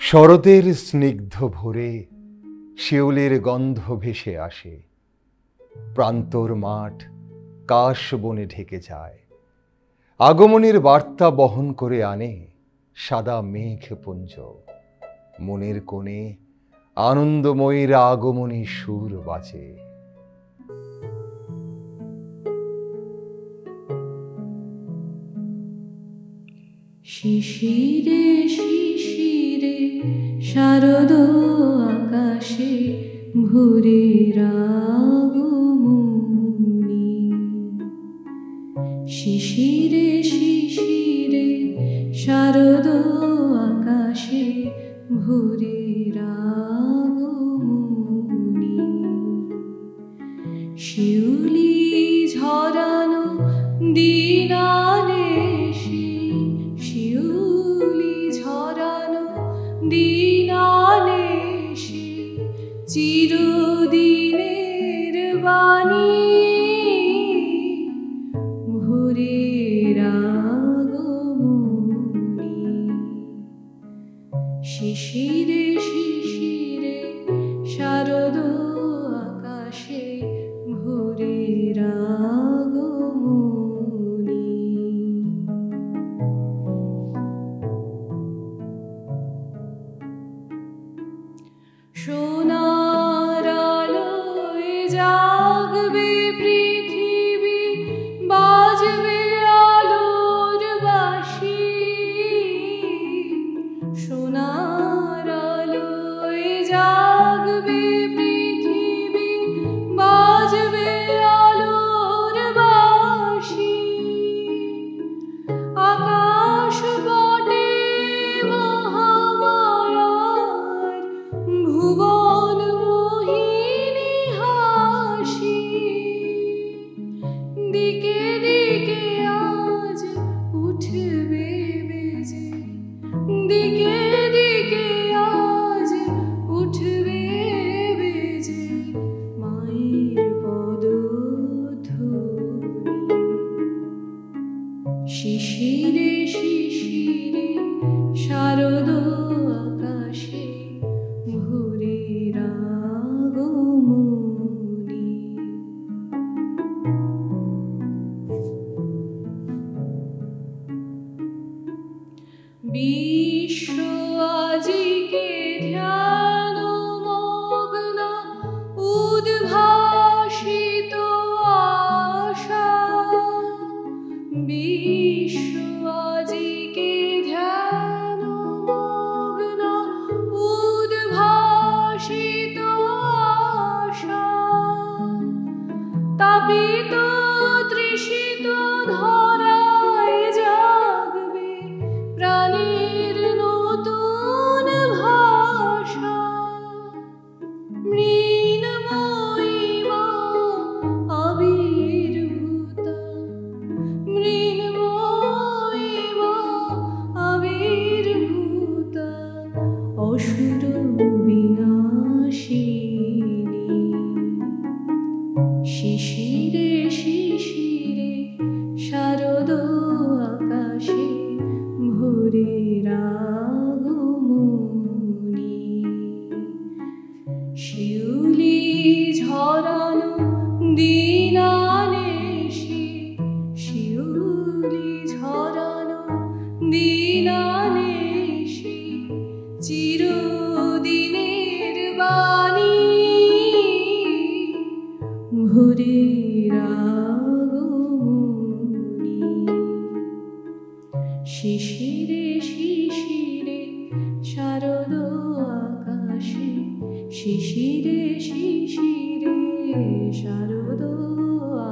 শরতের স্নিগ্ধ ভোরে শিউলির গন্ধ ভেসে আসে, প্রান্তর মাঠ কাশ বনে ঢেকে যায়। আগমনীর বার্তা বহন করে আনে সাদা মেঘপুঞ্জ। মনের কোণে আনন্দময়ীর আগমনী সুর বাজে। শিশিরে শিশিরে শারদ আকাশে ভোরের আগমনী। শিশিরে শিশিরে শারদ আকাশে ভোরের আগমনী। শিউলি ঝরানো দিনালে দিনালে চিরদিনের বাণী ভোরের আগমনী। শিশিরে শিশিরে শারদ আকাশে ভোরের আগমনী। সোনার আলোয় জাগবে পৃথিবী, বাজবে আলোর বাঁশি। সোনার আলোয় জাগবে পৃথিবী, বাজবে আলোর বাঁশি। আকাশ পটে মহামায়ার ভুবন মোহিনী হাসি। দিকে দিকে আজ উঠবে বেজে, দিকে দিকে আজ উঠবে বেজে মায়ের পদধ্বনি। শিশিরে শিশিরে শারদ আকাশে ভোরের আগমনী। বিশ্ব আজিকে ধ্যান মগ্ন, উদ্ভাসিত আশা। বিশ্ব আজিকে ধ্যান মগ্ন, উদ্ভাসিত আশা। তাপিত তৃষিত ধরায় জাগবে প্রাণের নতুন ভাষা। মৃন্ময়ী মা আবির্ভূতা, মৃন্ময়ী মা আবির্ভূতা অসুর বিনাশিনী। শিশিরে শিশিরে শারদ আকাশে ভোরের আগমনী। শিউলি ঝরানো দিনালে শিউলি ঝরানো দিনালে চিরদিনের বাণী ভোরের আগমনী। শিশিরে শিশিরে শারদ আকাশে, শিশিরে শিশিরে শারদ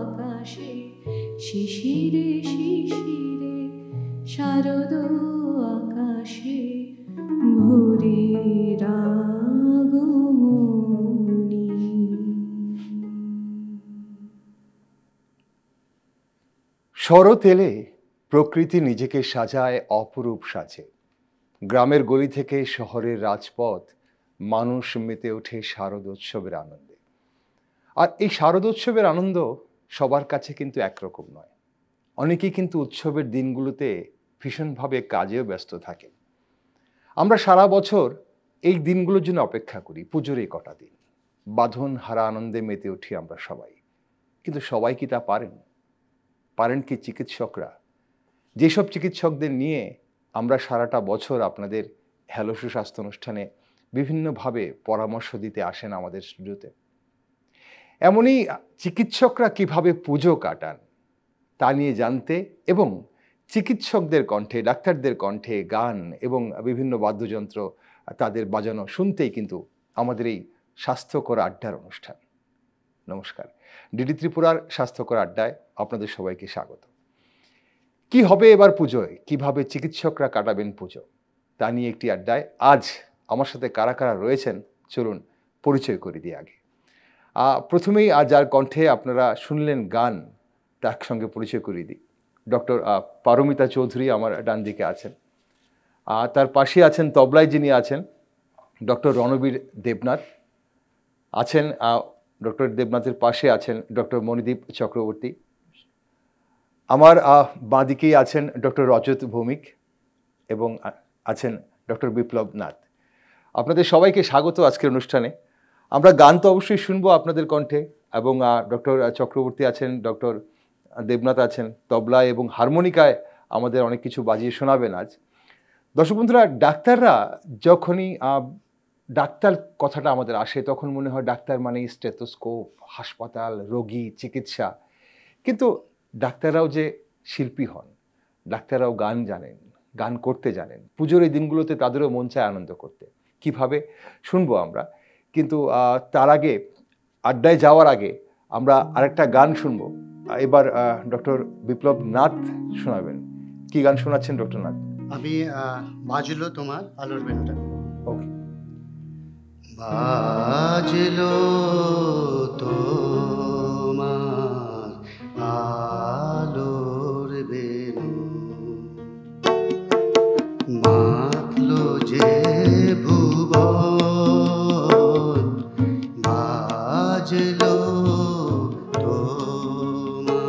আকাশে, শিশিরে শিশিরে শারদ আকাশে ভোরের আগমনী। শরৎ এলে প্রকৃতি নিজেকে সাজায় অপরূপ সাজে। গ্রামের গলি থেকে শহরের রাজপথ মানুষ মেতে ওঠে শারদোৎসবের আনন্দে। আর এই শারদোৎসবের আনন্দ সবার কাছে কিন্তু একরকম নয়। অনেকেই কিন্তু উৎসবের দিনগুলোতে ভীষণভাবে কাজেও ব্যস্ত থাকেন। আমরা সারা বছর এই দিনগুলোর জন্য অপেক্ষা করি, পুজোর এই কটা দিন। বাঁধন হারা আনন্দে মেতে উঠি আমরা সবাই। কিন্তু সবাই কি তা পারেন? পারেন কি চিকিৎসকরা? যেসব চিকিৎসকদের নিয়ে আমরা সারাটা বছর আপনাদের হ্যালো সুস্বাস্থ্য অনুষ্ঠানে বিভিন্নভাবে পরামর্শ দিতে আসেন আমাদের স্টুডিওতে, এমনই চিকিৎসকরা কিভাবে পুজো কাটান তা নিয়ে জানতে এবং চিকিৎসকদের কণ্ঠে, ডাক্তারদের কণ্ঠে গান এবং বিভিন্ন বাদ্যযন্ত্র তাদের বাজানো শুনতেই কিন্তু আমাদের এই স্বাস্থ্যকর আড্ডার অনুষ্ঠান। নমস্কার, ডিডি ত্রিপুরার স্বাস্থ্যকর আড্ডায় আপনাদের সবাইকে স্বাগত। কি হবে এবার পুজোয়, কিভাবে চিকিৎসকরা কাটাবেন পুজো, তা নিয়ে একটি আড্ডায় আজ আমার সাথে কারা কারা রয়েছেন চলুন পরিচয় করে দিই আগে। প্রথমেই যার কণ্ঠে আপনারা শুনলেন গান, তার সঙ্গে পরিচয় করিয়ে দিই। ডক্টর পারমিতা চৌধুরী আমার ডান দিকে আছেন। তার পাশে আছেন তবলায় যিনি আছেন ডক্টর রণবীর দেবনাথ আছেন। ডক্টর দেবনাথের পাশে আছেন ডক্টর মণিদীপ চক্রবর্তী। আমার বাঁদিকেই আছেন ডক্টর রজত ভৌমিক এবং আছেন ডক্টর বিপ্লব নাথ। আপনাদের সবাইকে স্বাগত আজকের অনুষ্ঠানে। আমরা গান তো অবশ্যই শুনবো আপনাদের কণ্ঠে, এবং ডক্টর চক্রবর্তী আছেন, ডক্টর দেবনাথ আছেন তবলায় এবং হারমোনিকায় আমাদের অনেক কিছু বাজিয়ে শোনাবেন আজ। দর্শক বন্ধুরা, ডাক্তাররা যখনই ডাক্তার কথাটা আমাদের আসে তখন মনে হয় ডাক্তার মানেই স্টেথোস্কোপ, হাসপাতাল, রোগী, চিকিৎসা। কিন্তু ডাক্তাররাও যে শিল্পী হন, ডাক্তাররাও গান জানেন, গান করতে জানেন। পুজোর এই দিনগুলোতে তাদেরও মন চায় আনন্দ করতে। কিভাবে শুনবো আমরা, কিন্তু তার আগে, আড্ডায় যাওয়ার আগে আমরা আরেকটা গান শুনবো। এবার ডক্টর বিপ্লব নাথ শোনাবেন। কি গান শোনাচ্ছেন ডক্টর নাথ? আমি বাজলো তোমার আলোর বেনুটা। ওকে। বাজলো তোমার আলোর বেনু, মাতলো যে ভুবন, বাজলো তোমার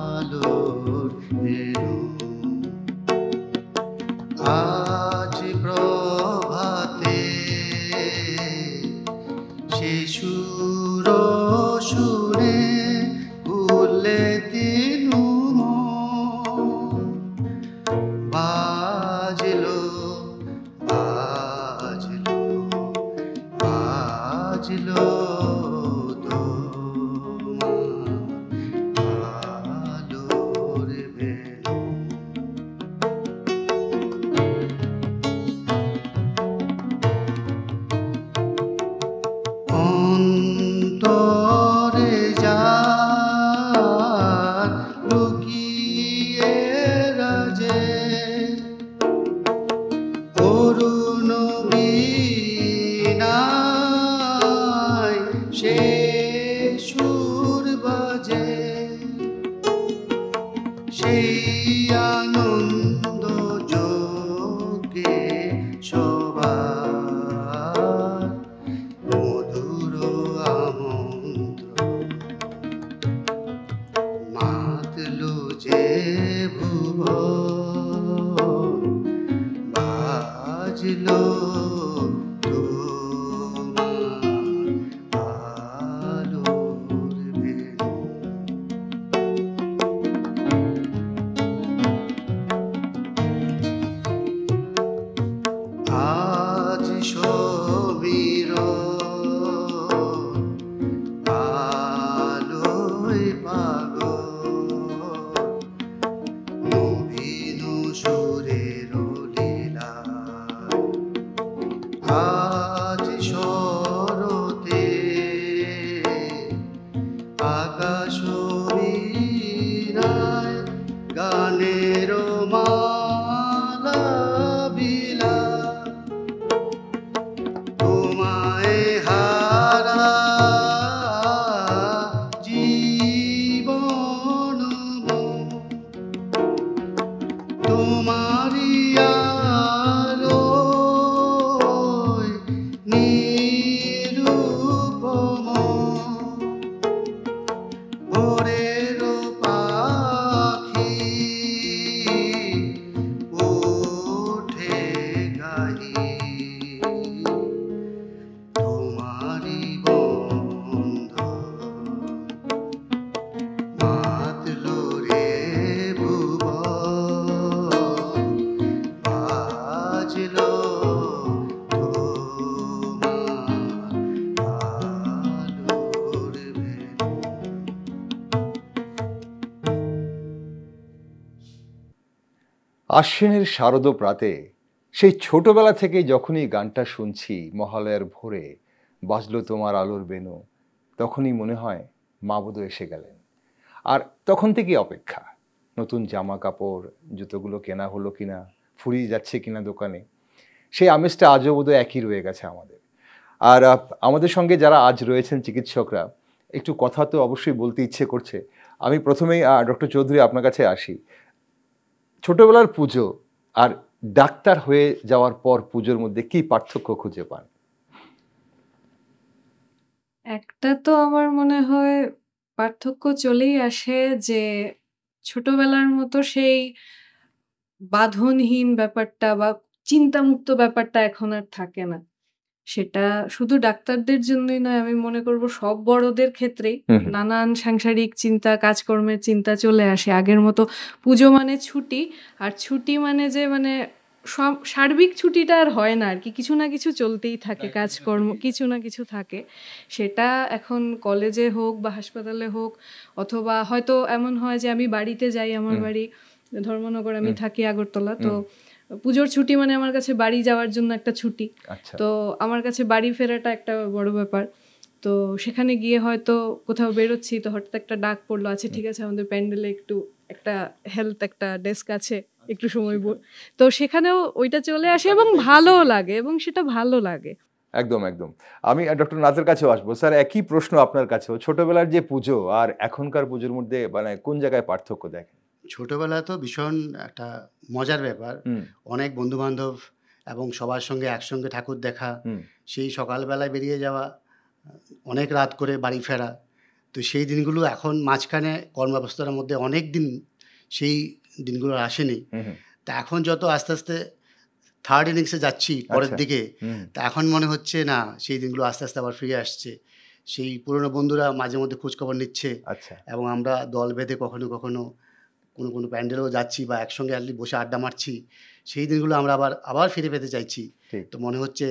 আলোর বেনু। আজ প্রভাতে শিশুর সুরে উল্লে দিনু মন, বাজলো বাজলো বাজলো তোমার আলোর বেনু। অন্তরে যার লুকিয়ে রাজে অরুণ বীণায় সে সুর বাজে, সেই আনন্দ যোগে সবার মধুর আমন্ত্রণ, মাতলো যে ভুবন, বাজলো তোমার আলোর বেনু। আজ সমীরণ আলোয় পাগল, নবীন সুরের লীলা, আশ্বিনের শারদ প্রাতে সেই ছোটবেলা থেকে যখনই গানটা শুনছি, মহালয়ার ভোরে বাজলো তোমার আলোর বেনু, তখনই মনে হয় মা বোধহয় এসে গেলেন। আর তখন থেকেই অপেক্ষা, নতুন জামা কাপড় জুতোগুলো কেনা হলো কিনা, ফুরিয়ে যাচ্ছে কিনা দোকানে, সেই আমেজটা আজও বোধহয় একই রয়ে গেছে আমাদের। আর আমাদের সঙ্গে যারা আজ রয়েছেন চিকিৎসকরা, একটু কথা তো অবশ্যই বলতে ইচ্ছে করছে। আমি প্রথমেই ডক্টর চৌধুরী আপনার কাছে আসি। ছোটবেলার পুজো আর ডাক্তার হয়ে যাওয়ার পর পুজোর মধ্যে কি পার্থক্য খুঁজে পান? একটা তো আমার মনে হয় পার্থক্য চলেই আসে যে ছোটবেলার মতো সেই বাঁধনহীন ব্যাপারটা বা চিন্তামুক্ত ব্যাপারটা এখন আর থাকে না। সেটা শুধু ডাক্তারদের জন্যই নয়, আমি মনে করব সব বড়দের ক্ষেত্রেই হুম। নানান সাংসারিক চিন্তা, কাজকর্মের চিন্তা চলে আসে। আগের মতো পুজো মানে ছুটি, আর ছুটি মানে যে মানে সব সার্বিক ছুটিটা আর হয় না আর কি, কিছু না কিছু চলতেই থাকে, কাজকর্ম কিছু না কিছু থাকে। সেটা এখন কলেজে হোক বা হাসপাতালে হোক, অথবা হয়তো এমন হয় যে আমি বাড়িতে যাই, আমার বাড়ি ধর্মনগর, আমি থাকি আগরতলা, তো পুজোর ছুটি মানে আমার কাছে বাড়ি যাওয়ার জন্য একটা ছুটি। আচ্ছা। তো আমার কাছে বাড়ি ফেরাটা একটা বড় ব্যাপার। তো সেখানে গিয়ে হয়তো কোথাও বেরোচ্ছি, তো হঠাৎ একটা ডাক পড়লো, আচ্ছা ঠিক আছে আমাদের প্যান্ডেলে একটু একটা হেলথ একটা ডেস্ক আছে, একটু সময় তো সেখানেও ওইটা চলে আসে এবং ভালো লাগে, এবং সেটা ভালো লাগে। একদম একদম। আমি ডক্টর নাথের কাছেও আসবো। স্যার, একই প্রশ্ন আপনার কাছেও। ছোটবেলার যে পুজো আর এখনকার পুজোর মধ্যে মানে কোন জায়গায় পার্থক্য দেখেন? ছোটবেলা তো ভীষণ একটা মজার ব্যাপার। হুম। অনেক বন্ধু-বান্ধব এবং সবার সঙ্গে একসঙ্গে ঠাকুর দেখা, হুম। সেই সকালবেলায় বেরিয়ে যাওয়া, অনেক রাত করে বাড়ি ফেরা। তো সেই দিনগুলো এখন মাঝখানে কর্মব্যস্ততার মধ্যে অনেক দিন সেই দিনগুলো আর আসেনি। হুম। হুম। তা এখন যত আস্তে, আস্তে থার্ড ইনিংসে যাচ্ছি পরের আচ্ছা। দিকে, হুম। তা এখন মনে হচ্ছে না সেই দিনগুলো আস্তে, আস্তে আবার ফিরে আসছে। সেই পুরনো বন্ধুরা মাঝে মধ্যে খোঁজখবর নিচ্ছে আচ্ছা। এবং আমরা দল বেঁধে কখনো, কখনো কোনো প্যান্ডেলেও যাচ্ছি বা একসঙ্গে বসে আড্ডা মারছি। সেই দিনগুলো আমরা আবার ফিরে পেতে চাইছি। ঠিক। তো মনে হচ্ছে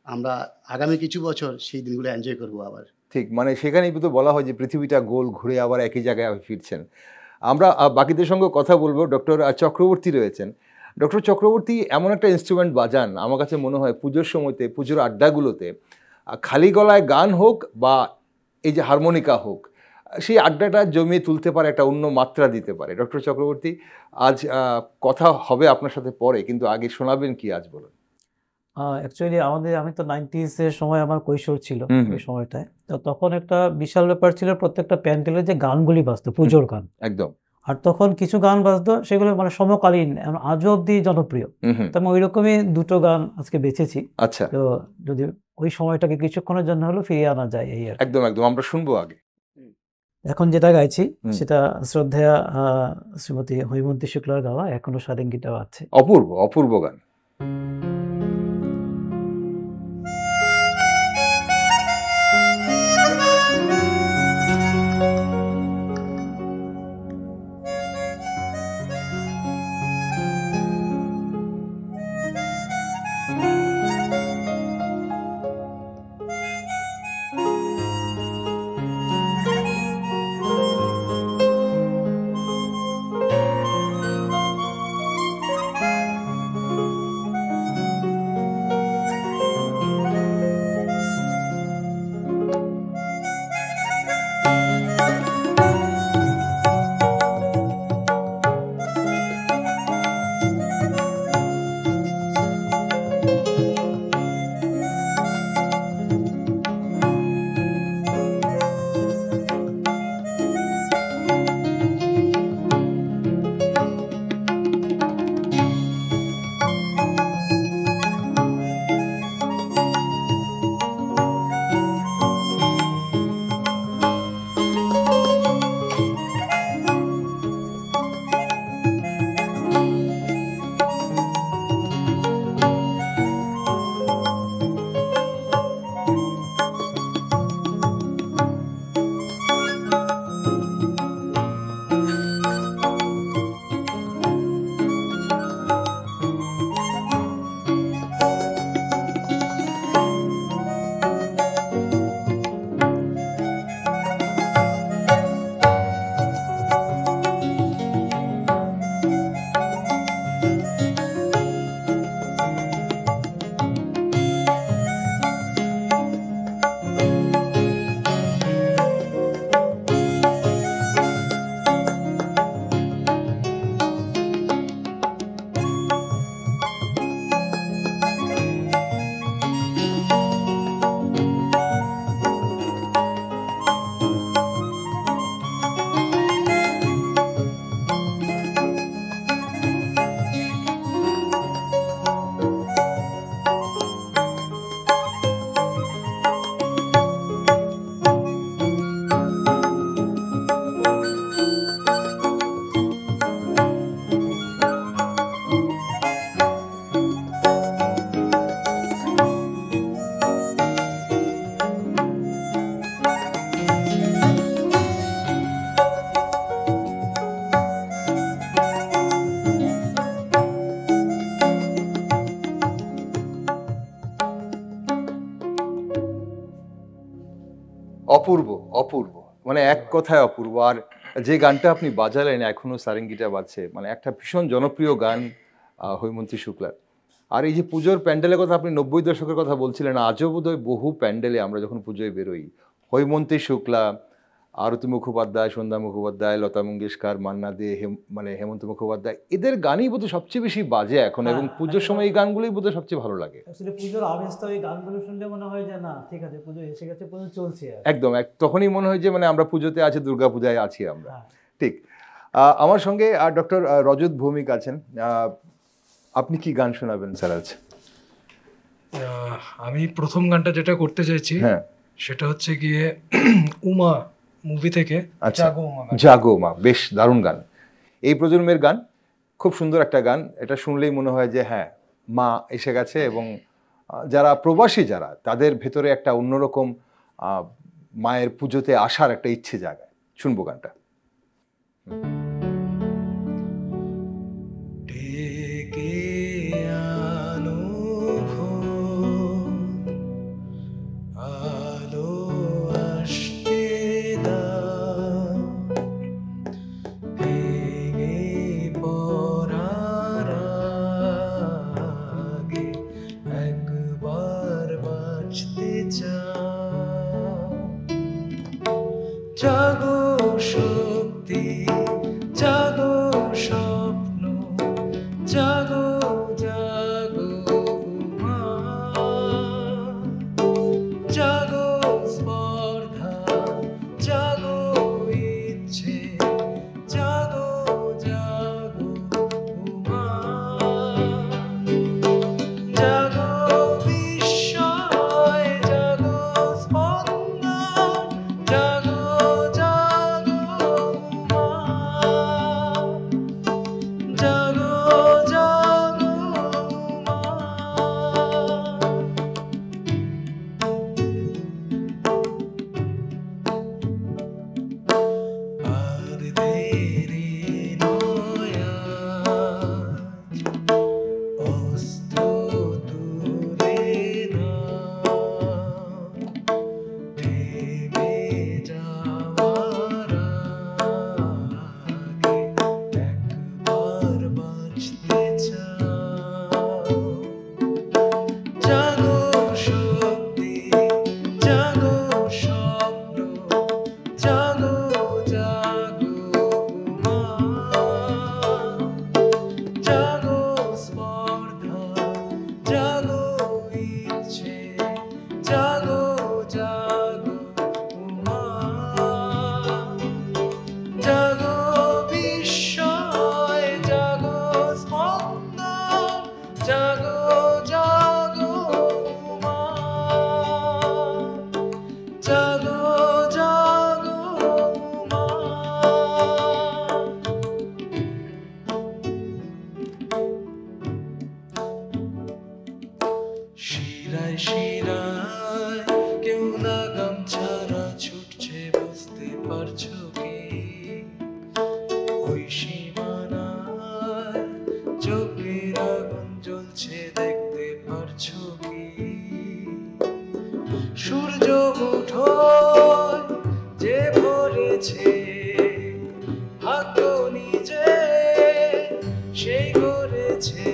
আমরা আগামী কিছু বছর সেই দিনগুলো এনজয় করবো আবার। ঠিক, মানে সেখানেই তো বলা হয় যে পৃথিবীটা গোল ঘুরে আবার একই জায়গায় ফিরছেন। আমরা বাকিদের সঙ্গে কথা বলবো। ডক্টর চক্রবর্তী রয়েছেন। ডক্টর চক্রবর্তী এমন একটা ইনস্ট্রুমেন্ট বাজান, আমার কাছে মনে হয় পুজোর সময়তে, পুজোর আড্ডাগুলোতে খালি গলায় গান হোক বা এই যে হারমোনিকা হোক, সেই আড্ডাটা জমিয়ে তুলতে পারে, একটা অন্য মাত্রা দিতে পারে। ডক্টর চক্রবর্তী, আজ কথা হবে আপনার সাথে পরে, কিন্তু আগে শোনাবেন কি আজ বলুন? অ্যাকচুয়ালি আমি তো 90s এর সময় আমার কৈশোর ছিল হুম। ওই সময়টায়। তো তখন একটা বিশাল ব্যাপার ছিল প্রত্যেকটা প্যান্ডেলে যে গানগুলি বাজতো, পুজোর গান। একদম। আর তখন কিছু গান বাজতো সেগুলো মানে সমকালীন, আজও অব্দি জনপ্রিয়। হুম। তো আমি ওইরকমই দুটো গান আজকে বেছেছি। আচ্ছা। তো যদি ওই সময়টাকে কিছুক্ষণের জন্য হলেও ফিরিয়ে আনা যায় এই আর কি। একদম একদম, আমরা শুনবো আগে। এখন যেটা গাইছি হুম। সেটা শ্রদ্ধেয়া শ্রীমতী হৈমন্তী শুক্লার গাওয়া এখনো সারেঙ্গিটাও আছে। অপূর্ব অপূর্ব গান। অপূর্ব, অপূর্ব, মানে এক কথায় অপূর্ব। আর যে গানটা আপনি বাজালেন এখনো সারেঙ্গিটা বাজছে, মানে একটা ভীষণ জনপ্রিয় গান হৈমন্তী শুক্লার। আর এই যে পুজোর প্যান্ডেলের কথা আপনি 90 দশকের কথা বলছিলেন, আজও বোধহয় বহু প্যান্ডেলে আমরা যখন পুজোয় বেরোই, হৈমন্তী শুক্লা, আরতি মুখোপাধ্যায়, সন্ধ্যা মুখোপাধ্যায়, লতা মঙ্গেশকর, মান্না দে, মানে হেমন্ত মুখোপাধ্যায়, এদের গানই বোধহয় সবচেয়ে বেশি বাজে এখন, এবং পুজোর সময় এই গানগুলোই বোধহয় সবচেয়ে ভালো লাগে। অ্যাকচুয়ালি পুজোর আমেজটা ওই গানগুলো শুনলে মনে হয় যে না ঠিক আছে, পুজো এসে গেছে, পুজো চলছে আর। একদম তখনই মনে হয় যে মানে আমরা পুজোতে আছি, দুর্গা পূজায় আছি আমরা। হ্যাঁ। ঠিক। আমার সঙ্গে ডক্টর রজত ভৌমিক আছেন। আপনি কি গান শোনাবেন স্যার আজ? আমি প্রথম গানটা যেটা করতে চাইছি হ্যাঁ, সেটা হচ্ছে গিয়ে উমা মুভি থেকে আচ্ছা, জাগো উমা গান। জাগো মা, বেশ দারুণ গান, এই প্রজন্মের গান, খুব সুন্দর একটা গান। এটা শুনলেই মনে হয় যে হ্যাঁ, মা এসে গেছে, এবং যারা প্রবাসী যারা, তাদের ভেতরে একটা অন্যরকম মায়ের পুজোতে আসার একটা ইচ্ছে জাগায়। শুনবো গানটা। ডেকে আনো ভোর, আলো আসতে দাও, ভেঙে পড়ার আগে একবার বাঁচতে চাও। জাগো শক্তি, জাগো স্বপ্ন, জাগো জাগো মা, জাগো স্পর্ধা, জাগো ইচ্ছে, জাগো জাগো মা, জাগো বিস্ময়, জাগো স্পন্দন, জাগো জাগো মা, জাগো জাগো মা। আর দেরি নয় আজ, অস্ত্র তুলে নাও, থেমে যাওয়ার আগে একবার বাঁচতে চাও। জাগো শক্তি, জাগো স্বপ্ন, জাগো জাগো মা, জাগো স্পর্ধা, জাগো ইচ্ছে, জাগো জাগো মা, জাগো বিস্ময়, জাগো স্পন্দন, জাগো জাগো মা, জাগো জাগো মা। শিরায় শিরায় কেউ লাগাম ছাড়া ছুটছে, বুঝতে পারছো কি? ওই সীমানায় চোখের আগুন জ্বলছে, দেখতে পারছো কি? সূর্য মুঠোয় যে ভরেছে, ভাগ্য নিজে সেই করেছে,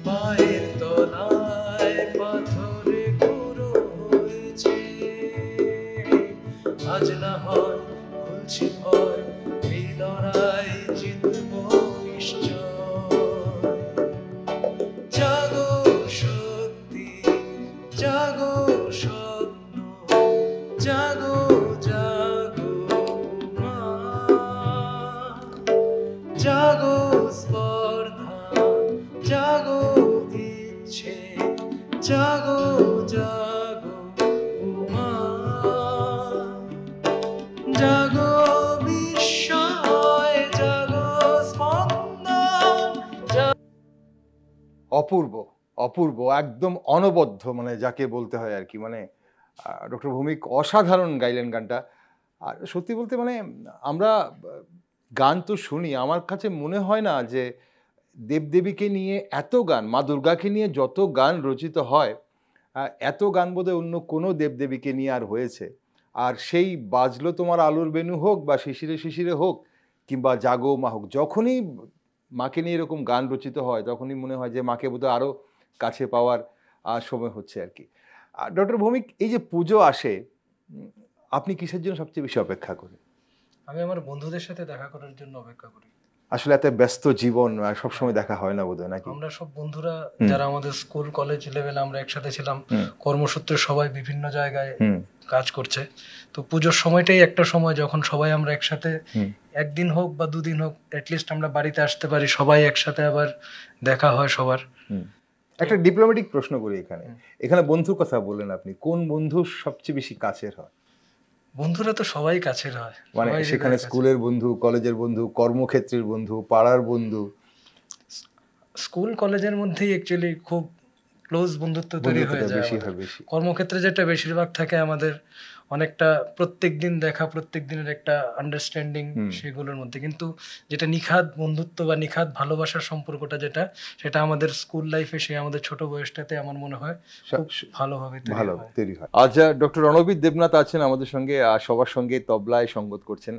পায়ের তলায় পাথরে গুঁড়ো হয়েছে। আজ না হয় খুলছি ভয়, এই লড়াই জিতবো নিশ্চয়। জাগো শক্তি, জাগো স্বপ্ন, জাগো জাগো মা, জাগো স্পর্ধা, জাগো ইচ্ছে, জাগো জাগো মা, জাগো বিস্ময়, জাগো স্পন্দন। অপূর্ব, অপূর্ব, একদম অনবদ্য, মানে যাকে বলতে হয় আর কি। মানে ডক্টর ভৌমিক অসাধারণ গাইলেন গানটা। আর সত্যি বলতে মানে আমরা গান তো শুনি, আমার কাছে মনে হয় না যে দেবদেবীকে নিয়ে এত গান, মা দুর্গাকে নিয়ে যত গান রচিত হয়, এত গান বোধহয় অন্য কোনো দেবদেবীকে নিয়ে আর হয়েছে। আর সেই বাজলো তোমার আলুর বেনু হোক বা শিশিরে শিশিরে হোক কিংবা জাগো মা হোক, যখনই মাকে নিয়ে এরকম গান রচিত হয় তখনই মনে হয় যে মাকে বোধহয় আরও কাছে পাওয়ার সময় হচ্ছে আর কি। ডক্টর ভৌমিক, এই যে পুজো আসে, আপনি কিসের জন্য সবচেয়ে বেশি অপেক্ষা করেন? আমি আমার বন্ধুদের সাথে দেখা করার জন্য অপেক্ষা করি। আসলে এত ব্যস্ত জীবন, সবসময় দেখা হয় না বোধহয়, নাকি? আমরা সব বন্ধুরা যারা আমাদের স্কুল কলেজ লেভেলে আমরা একসাথে ছিলাম, কর্মসূত্রে সবাই বিভিন্ন জায়গায় কাজ করছে, তো পুজোর সময়টাই একটা সময় যখন সবাই আমরা একসাথে একদিন হোক বা দুদিন হোক অ্যাটলিস্ট আমরা বাড়িতে আসতে পারি, সবাই একসাথে আবার দেখা হয় সবার। একটা ডিপ্লোম্যাটিক প্রশ্ন করি এখানে, এখানে বন্ধুর কথা বললেন আপনি, কোন বন্ধু সবচেয়ে বেশি কাছের হয়? বন্ধুরা তো সবাই কাছের হয়, মানে সেখানে স্কুলের বন্ধু, কলেজের বন্ধু, কর্মক্ষেত্রের বন্ধু, পাড়ার বন্ধু? স্কুল কলেজের মধ্যেই অ্যাকচুয়ালি খুব ক্লোজ বন্ধুত্ব তৈরি হয়ে যায়। কর্মক্ষেত্রে যেটা বেশিরভাগ থাকে আমাদের অনেকটা প্রত্যেক দিন দেখা, প্রত্যেক দিনের একটা আন্ডারস্ট্যান্ডিং সেগুলোর মধ্যে, কিন্তু যেটা নিখাদ বন্ধুত্ব বা নিখাদ ভালোবাসার সম্পর্কটা যেটা, সেটা আমাদের স্কুল লাইফে, সে আমাদের ছোট বয়সটাতে আমার মনে হয় খুব ভালোভাবে তৈরি হয়। আজ ডক্টর রণবীর দেবনাথ আছেন আমাদের সঙ্গে, সবার সঙ্গে তবলায় সঙ্গত করছেন।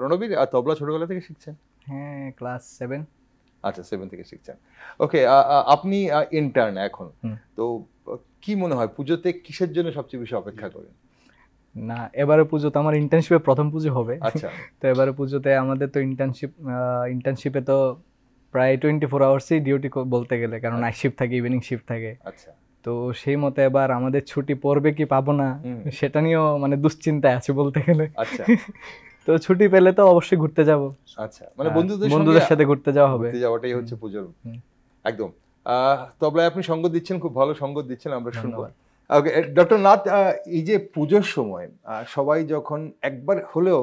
রণবীর, তবলা ছোটবেলা থেকে শিখছেন? হ্যাঁ, ক্লাস 7। আচ্ছা, 7 থেকে শিখছেন। ওকে, আপনি ইন্টার্ন এখন, তো কি মনে হয় পুজোতে কিসের জন্য সবচেয়ে বেশি অপেক্ষা করেন? না, এবারে পুজো তো আমার ইন্টার্নশিপে প্রথম পুজো হবে। আচ্ছা। তো এবারে পুজোতে আমাদের তো ইন্টার্নশিপে তো প্রায় 24 আওয়ার্সই ডিউটি বলতে গেলে, কারণ নাইট শিফট থাকে, ইভিনিং শিফট থাকে। আচ্ছা। তো সেই মতে এবার আমাদের ছুটি পড়বে কি পাবো না সেটা নিয়েও মানে দুশ্চিন্তায় আছে বলতে গেলে। আচ্ছা। তো ছুটি পেলে তো অবশ্যই ঘুরতে যাব। আচ্ছা, মানে বন্ধুদের সাথে ঘুরতে যাওয়া হবে, ঘুরতে যাওয়াটাই হচ্ছে পুজোর একদম। তবলায় আপনি সঙ্গ দিচ্ছেন, খুব ভালো সঙ্গ দিচ্ছেন, আমরা শুনবো। ওকে ডক্টর নাথ, এই যে পুজোর সময় সবাই যখন একবার হলেও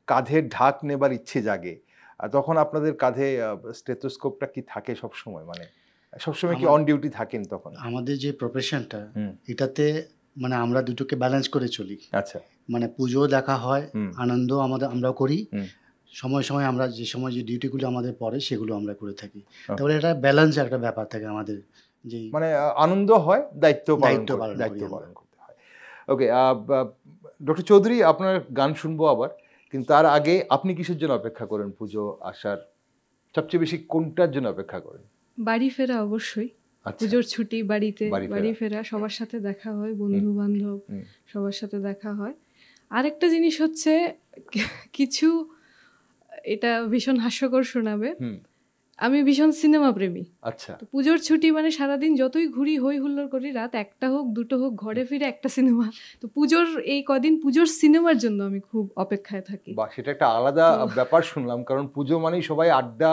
কাঁধে ঢাক নেবার ইচ্ছে জাগে, তখন আপনাদের কাঁধে স্টেথোস্কোপটা কি থাকে সব সময়? মানে সবসময় কি অন ডিউটি থাকেন তখন? আমাদের যে প্রফেশনটা, এটাতে মানে আমরা দুটোকে ব্যালেন্স করে চলি। আচ্ছা। মানে পুজো দেখা হয়, আনন্দ আমরা করি, সময় সময় আমরা যে সময় যে ডিউটিগুলো আমাদের পড়ে সেগুলো আমরা করে থাকি। তাহলে এটা ব্যালেন্স একটা ব্যাপার থাকে আমাদের, যে মানে আনন্দ হয়, দায়িত্ব পালন করতে হয়। ওকে, ডক্টর চৌধুরী, আপনার গান শুনবো আবার, কিন্তু তার আগে আপনি কিসের জন্য অপেক্ষা করেন? পুজো আসার সবচেয়ে বেশি কোনটার জন্য অপেক্ষা করেন? বাড়ি ফেরা অবশ্যই। পুজোর ছুটি, বাড়িতে বাড়ি ফেরা, সবার সাথে দেখা হয়, বন্ধু বান্ধব সবার সাথে দেখা হয়। আরেকটা জিনিস হচ্ছে, কিছু এটা ভীষণ হাস্যকর শোনাবে, আমি ভীষণ সিনেমা প্রেমী। আচ্ছা। তো পুজোর ছুটি মানে সারাদিন যতই ঘুরি, হই হুল্লোড় করি, রাত 1টা হোক 2টো হোক, ঘরে ফিরে একটা সিনেমা। তো পুজোর এই কদিন পুজোর সিনেমার জন্য আমি খুব অপেক্ষায় থাকি। বা সেটা একটা আলাদা ব্যাপার শুনলাম, কারণ পুজো মানেই সবাই আড্ডা,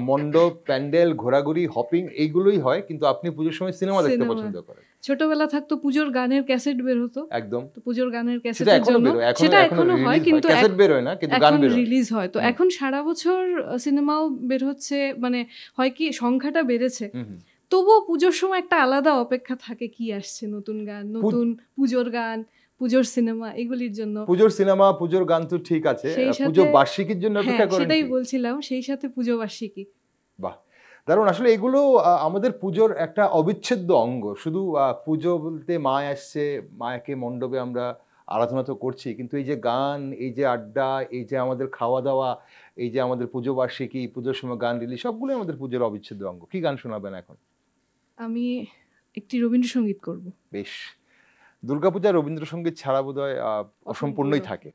মণ্ডপ, প্যান্ডেল, ঘোরাঘুরি, হপিং, এইগুলোই হয়, কিন্তু আপনি পুজোর সময় সিনেমা দেখতে পছন্দ করেন। ছোটবেলা থাকতো পুজোর গানের ক্যাসেট বের হতো, একদম। তো পুজোর গানের ক্যাসেটের জন্য সেটা এখনো হয়, কিন্তু ক্যাসেট বের হয় না, কিন্তু গান বের হয়, রিলিজ হয়। তো এখন সারা বছর সিনেমাও বের হচ্ছে, মানে হয় কি সংখ্যাটা বেড়েছে, তবুও পুজোর সময় একটা আলাদা অপেক্ষা থাকে, কি আসছে নতুন গান, নতুন পুজোর গান, পুজোর সিনেমা, এগুলির জন্য। পুজোর সিনেমা, পুজোর গান তো ঠিক আছে, পুজো বার্ষিকীর জন্য অপেক্ষা করেন? সেটাই বলছিলাম, সেই সাথে পুজো বার্ষিকী। বাহ, দারুণ। আসলে এগুলো আমাদের পুজোর একটা অবিচ্ছেদ্য অঙ্গ। শুধু পুজো বলতে মা আসছে, মাকে মণ্ডপে আমরা আরাধনা তো করছি, কিন্তু এই যে গান, এই যে আড্ডা, এই যে আমাদের খাওয়া দাওয়া, এই যে আমাদের পুজো বার্ষিকী, পুজোর সময় গান রিলিজ, সবগুলোই আমাদের পুজোর অবিচ্ছেদ্য অঙ্গ। কি গান শোনাবেন এখন? আমি একটি রবীন্দ্রসঙ্গীত করব। বেশ, দুর্গাপূজা রবীন্দ্রসঙ্গীত ছাড়া বোধহয় অসম্পূর্ণই থাকে।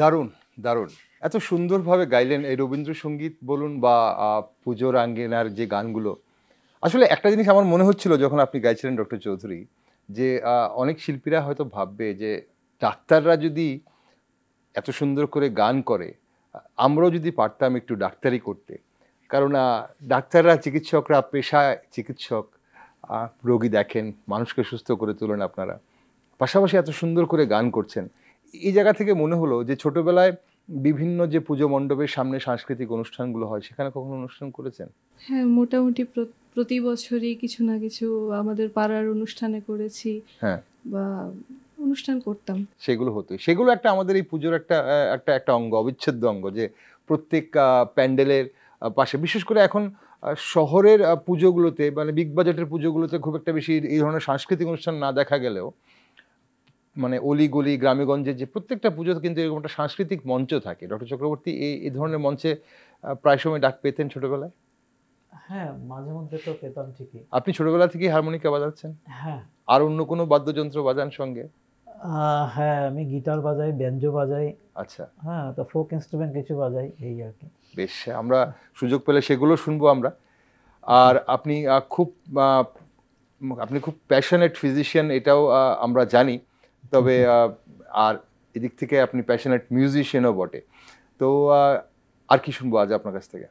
দারুণ দারুণ, এত সুন্দরভাবে গাইলেন এই রবীন্দ্রসঙ্গীত বলুন বা পুজোর আঙ্গিনার যে গানগুলো। আসলে একটা জিনিস আমার মনে হচ্ছিল যখন আপনি গাইছিলেন ডক্টর চৌধুরী, যে অনেক শিল্পীরা হয়তো ভাববে যে ডাক্তাররা যদি এত সুন্দর করে গান করে, আমরাও যদি পারতাম একটু ডাক্তারি করতে। কারণ ডাক্তাররা, চিকিৎসকরা পেশায় চিকিৎসক, রোগী দেখেন, মানুষকে সুস্থ করে তোলেন আপনারা, পাশাপাশি এত সুন্দর করে গান করছেন। এই জায়গা থেকে মনে হলো যে ছোটবেলায় বিভিন্ন যে পুজো মণ্ডপের সামনে সাংস্কৃতিক অনুষ্ঠানগুলো হয়, সেখানে কখনো অনুষ্ঠান করেছেন? হ্যাঁ, মোটামুটি প্রতি বছরই কিছু না কিছু আমাদের পাড়ার অনুষ্ঠানে করেছি, হ্যাঁ, বা অনুষ্ঠান করতাম। সেগুলো হতোই, সেগুলো একটা আমাদের এই পুজোর একটা একটা একটা অঙ্গ, অবিচ্ছেদ্য অঙ্গ, যে প্রত্যেক প্যান্ডেলের পাশে, বিশেষ করে এখন শহরের পুজোগুলোতে, মানে বিগ বাজেটের পুজোগুলোতে খুব একটা বেশি এই ধরনের সাংস্কৃতিক অনুষ্ঠান না দেখা গেলেও, মানে অলি গলি গ্রামে গঞ্জে যে প্রত্যেকটা পুজোতে কিন্তু এরকম একটা সাংস্কৃতিক মঞ্চ থাকে। ডক্টর চক্রবর্তী এই ধরনের মঞ্চে প্রায় সময় ডাক পেতেন ছোটবেলায়? হ্যাঁ, মাঝে মধ্যে তো পেতাম ঠিকই। আপনি ছোটবেলা থেকেই হারমোনিকা বাজাচ্ছেন? হ্যাঁ। আর অন্য কোনো বাদ্যযন্ত্র বাজান সঙ্গে? হ্যাঁ, আমি গিটার বাজাই, ব্যাঞ্জো বাজাই। আচ্ছা, হ্যাঁ, তো ফোক ইনস্ট্রুমেন্ট কিছু বাজাই, এই আর কি। বেশ, আমরা সুযোগ পেলে সেগুলো শুনবো আমরা। আর আপনি খুব প্যাশনেট ফিজিশিয়ান, এটাও আমরা জানি। তবে আর এদিক থেকে আপনি প্যাশনেট মিউজিশিয়ানও বটে। তো আর কি শুনবো আজ আপনার কাছ থেকে?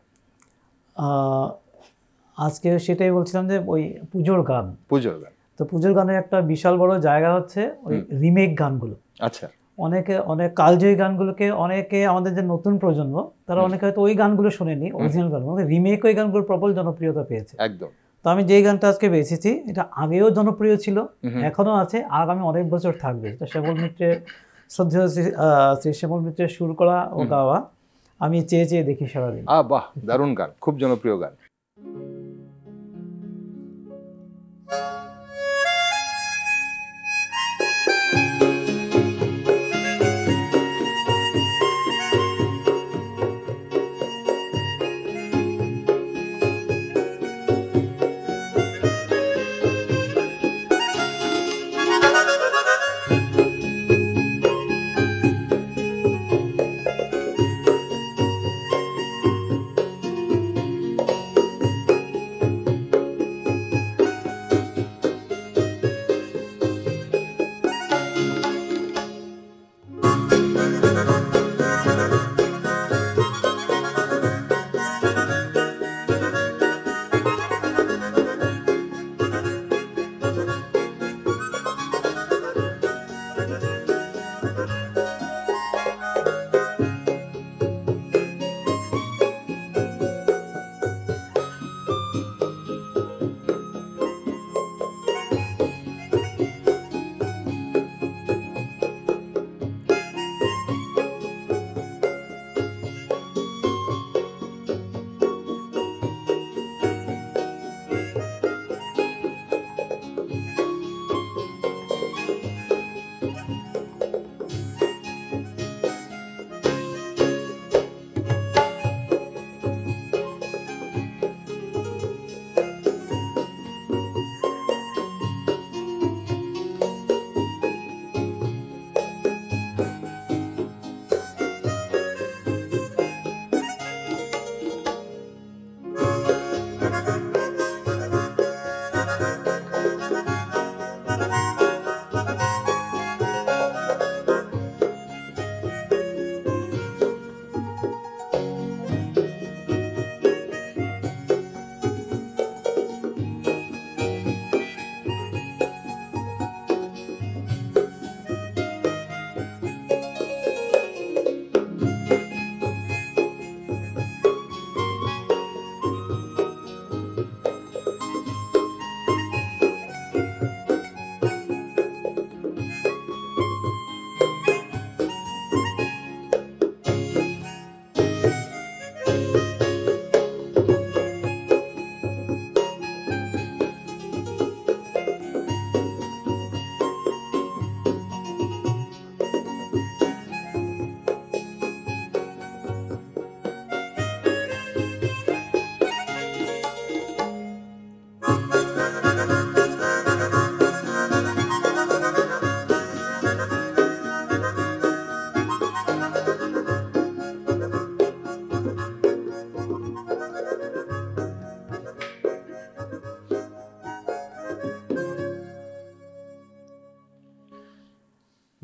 আজকে সেটাই বলছিলাম যে ওই পুজোর গান। পুজোর গান, তো পুজোর গানের একটা বিশাল বড় জায়গা হচ্ছে ওই রিমেক গানগুলো। আচ্ছা, অনেক কালজয়ী গানগুলোকে অনেকে, আমাদের যে নতুন প্রজন্ম, তারা অনেকে হয়তো ওই গানগুলো শোনেনি, অরিজিনাল গানগুলো, রিমেক ওই গানগুলো প্রবল জনপ্রিয়তা পেয়েছে। একদম। তো আমি যেই গানটা আজকে বেছেছি, এটা আগেও জনপ্রিয় ছিল, এখনো আছে, আগামী অনেক বছর থাকবে। এটা শ্যামল মিত্রের, শ্রদ্ধেয় শ্রী শ্যামল মিত্রের সুর করা ও গাওয়া আমি চেয়ে চেয়ে দেখি সারাদিন। বাহ, দারুণ গান, খুব জনপ্রিয় গান।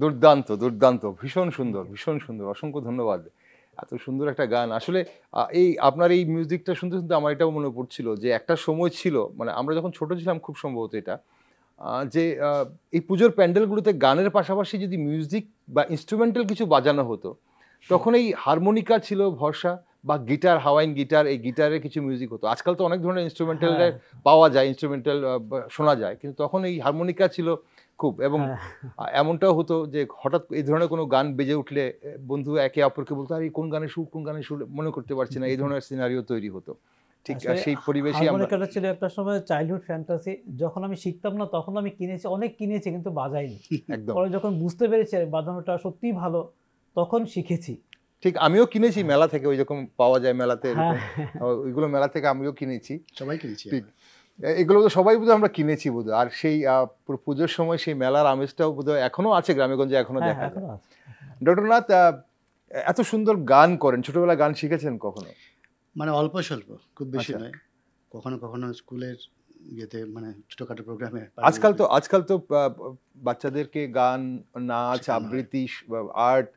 দুর্দান্ত দুর্দান্ত, ভীষণ সুন্দর ভীষণ সুন্দর, অসংখ্য ধন্যবাদ। এত সুন্দর একটা গান আসলে। এই আপনার এই মিউজিকটা শুনতে শুনতে আমার এটাও মনে পড়ছিল যে একটা সময় ছিল, মানে আমরা যখন ছোট ছিলাম খুব সম্ভবত এটা, যে এই পুজোর প্যান্ডেলগুলোতে গানের পাশাপাশি যদি মিউজিক বা ইনস্ট্রুমেন্টাল কিছু বাজানো হতো, তখন এই হারমোনিকা ছিল ভরসা বা গিটার, হাওয়াইন গিটার, এই গিটারে কিছু মিউজিক হতো। আজকাল তো অনেক ধরনের ইনস্ট্রুমেন্টাল পাওয়া যায়, ইনস্ট্রুমেন্টাল শোনা যায়, কিন্তু তখন এই হারমোনিকা ছিল খুব। এবং এমনটাও হতো যে হঠাৎ এই ধরনের কোনো গান বেজে উঠলে বন্ধু একে অপরকে বলতো, আর এই কোন গানের সুর কোন গানের সুর মনে করতে পারছি না, এই ধরনের সিনারিও তৈরি হতো। ঠিক সেই পরিবেশে হারমোনিকাটা ছিল একটা সময় চাইল্ডহুড ফ্যান্টাসি। যখন আমি শিখতাম না তখন আমি কিনেছি, অনেক কিনেছি, কিন্তু বাজাইনি। একদম পরে যখন বুঝতে পেরেছি বাজানোটা সত্যিই ভালো, তখন শিখেছি। ঠিক, আমিও কিনেছি মেলা থেকে, ওই রকম পাওয়া যায় মেলাতে, ওইগুলো মেলা থেকে আমিও কিনেছি, সবাই কিনেছি। ঠিক, এগুলো তো সবাই বোধহয় আমরা কিনেছি বোধহয়। আর সেই পুজোর সময় সেই মেলার আমেজটাও বোধহয় এখনো আছে গ্রামেগঞ্জে, এখনো দেখা যায়। ডক্টর নাথ এত সুন্দর গান করেন, ছোটবেলায় গান শিখেছেন কখনো? মানে অল্প স্বল্প, খুব বেশি নয়। কখনো কখনো স্কুলের ইয়েতে, মানে ছোটখাটো প্রোগ্রামে। আজকাল তো বাচ্চাদেরকে গান, নাচ, আবৃত্তি, আর্ট,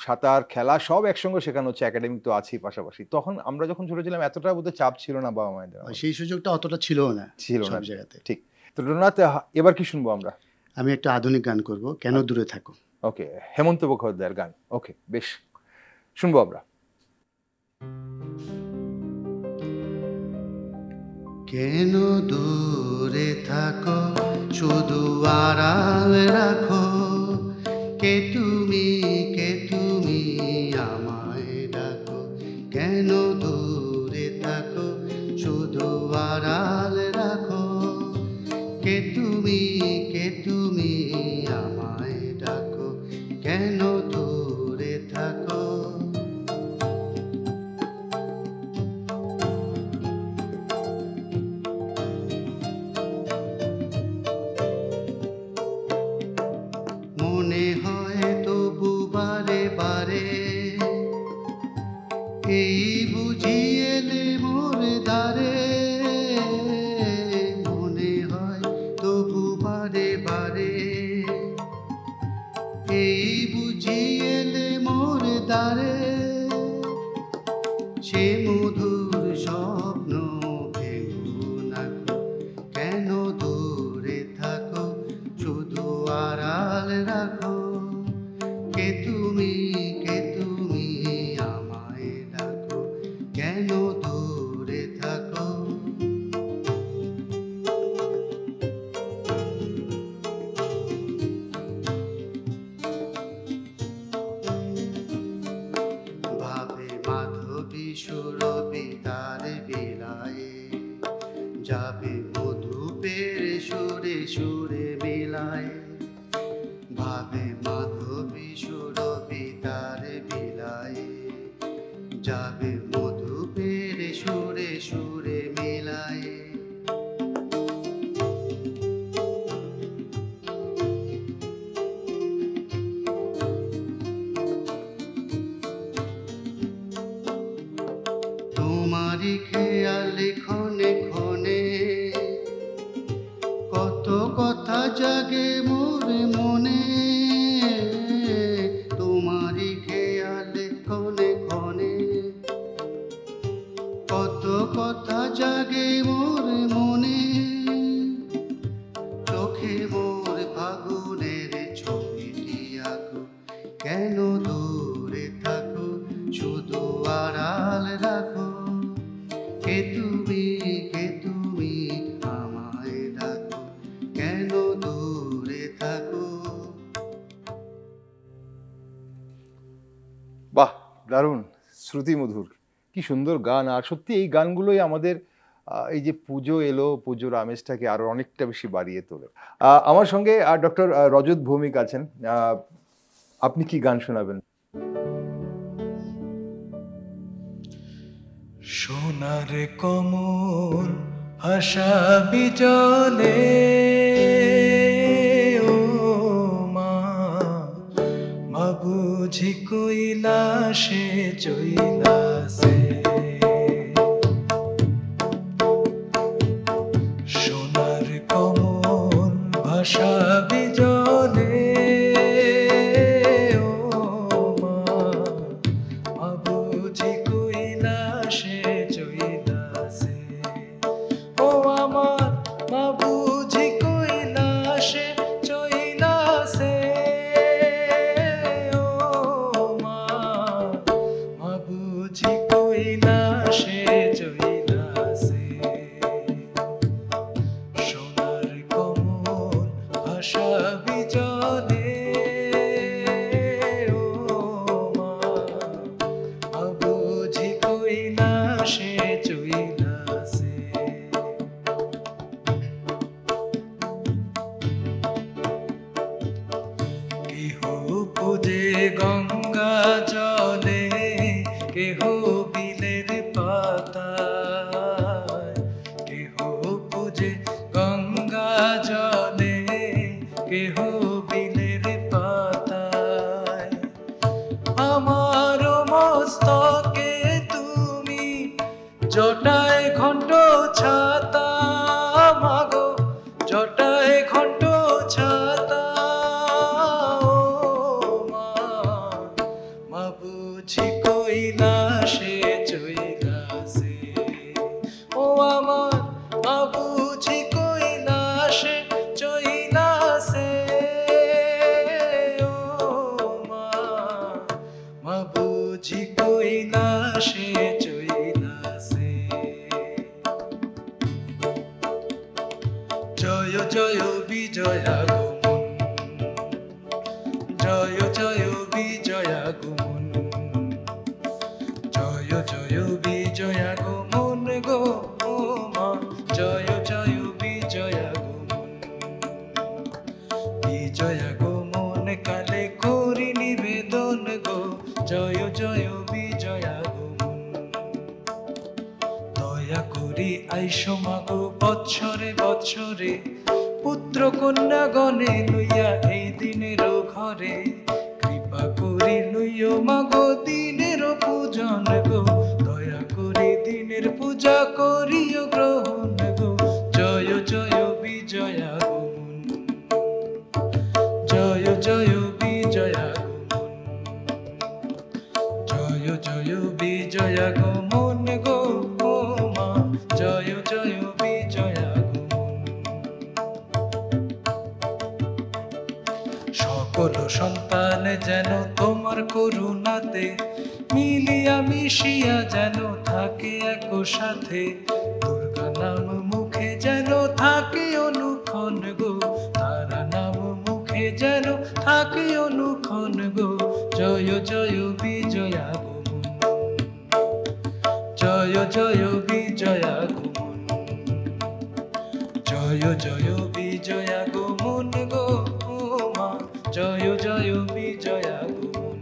সাঁতার, খেলা সব একসঙ্গে শেখানো হচ্ছে, একাডেমিক তো আছেই পাশাপাশি। তখন আমরা যখন ছোট ছিলাম এতটা বোধহয় চাপ ছিল না বাবা মায়েদের, সেই সুযোগটা অতটা ছিল না সব জায়গাতে। ঠিক। তো রঘুনাথ, এবার কি শুনবো আমরা? আমি একটা আধুনিক গান করব, কেন দূরে থাকো। ওকে, হেমন্ত মুখোপাধ্যায়ের গান। ওকে, বেশ, শুনবো আমরা। কেন দূরে থাকো, শুধু আড়াল রাখো, কে তুমি আমায় ডাকো। কেন দূরে থাকো, শুধু আড়াল রাখো, কে তুমি আমায় ডাকো। কেন দূরে থাকো। মনে হয় তবু বারে বারে, এই বুঝি এলে মোর দ্বারে। মনে হয় তবু বারে বারে, এই বুঝি এলে মোর দ্বারে। সে মধুর স্বপ্ন ভেঙো নাকো, কেন দূরে থাকো, শুধু আড়াল রাখো, কে তুমি আমায় ডাকো। কেন দূরে থাকো। ভাবে মাধবী সুরভি তার বিলায়ে, যাবে মধুপের সুরে সুরে মিলায়। ভাবে মাধবী সুরভি তার বিলায়ে, যাবে মধুপের সুরে সুরে মিলায়। তোমারই খেয়ালে ক্ষণে ক্ষণে, কত কথা জাগে মোর মনে। তোমারই খেয়ালে ক্ষণে ক্ষণে, কত কথা জাগে মোর মনে। চোখে মোর ফাগুনের ছবিটি আঁকো, কেন দূরে থাকো, শুধু আড়াল রাখো, কে তুমি আমায় ডাকো। কেন দূরে থাকো। বাহ, দারুণ, শ্রুতিমধুর, কি সুন্দর গান। আর সত্যি এই গানগুলোই আমাদের এই যে পুজো এলো, পুজোর আমেজটাকে আরো অনেকটা বেশি বাড়িয়ে তোলে। আমার সঙ্গে ডক্টর রজত ভৌমিক আছেন, আপনি কি গান শোনাবেন? সোনার কমল হাসাবি জলে, ও মা বুঝি কৈলাসে চইলাসে। সোনার কমল ভাসাবি জলে, যে গঙ্গা জলে, কেহ বিলের পাতায়। আমার মস্তকে তুমি জটায় ঘণ্ট ছাতা, মাগো জটায় ঘণ্ট ছাতা। ও মা, মা বুঝি কৈলাসে চইলাসে। ও আমার মা বুঝি কৈলাসে চইলাসে। ও মা, মা বুঝি কৈলাসে চইলাসে। জয় জয় বিজয়া গমন, জয় জয় বিজয়া গমন, জয় জয় বিজয়া গমন গো মা, জয় জয় বিজয়া গমন। বিজয়া গমন কালে করি নিবেদন গো, জয় জয় বিজয়া গমন। দয়া করি আইসো মাগো বৎসরে বৎসরে, পুত্র কন্যা গণে লইয়া এই দিনের ঘরে। কৃপা করি লইও মাগো দিনের পূজন গো, দয়া করি দিনের পূজা করিও গ্রহণ গো। জয় জয় বিজয়া গমন, জয় জয় বিজয়া গমন, জয় জয় বিজয়া গমন গো মা, জয় জয় বিজয়া গমন। সকল সন্তান যেন তোমার করুণাতে মিলিয়া মিশিয়া যেন থাকে এক সাথে। দুর্গা নাম মুখে যেন থাকে অনুক্ষণ গো, তারা নাম মুখে যেন থাকে অনুক্ষণ গো। জয় জয় বিজয়া গমন, জয় জয় বিজয়া গমন, জয় জয় বিজয়া গমন গো মা, জয় জয় বিজয়া গমন।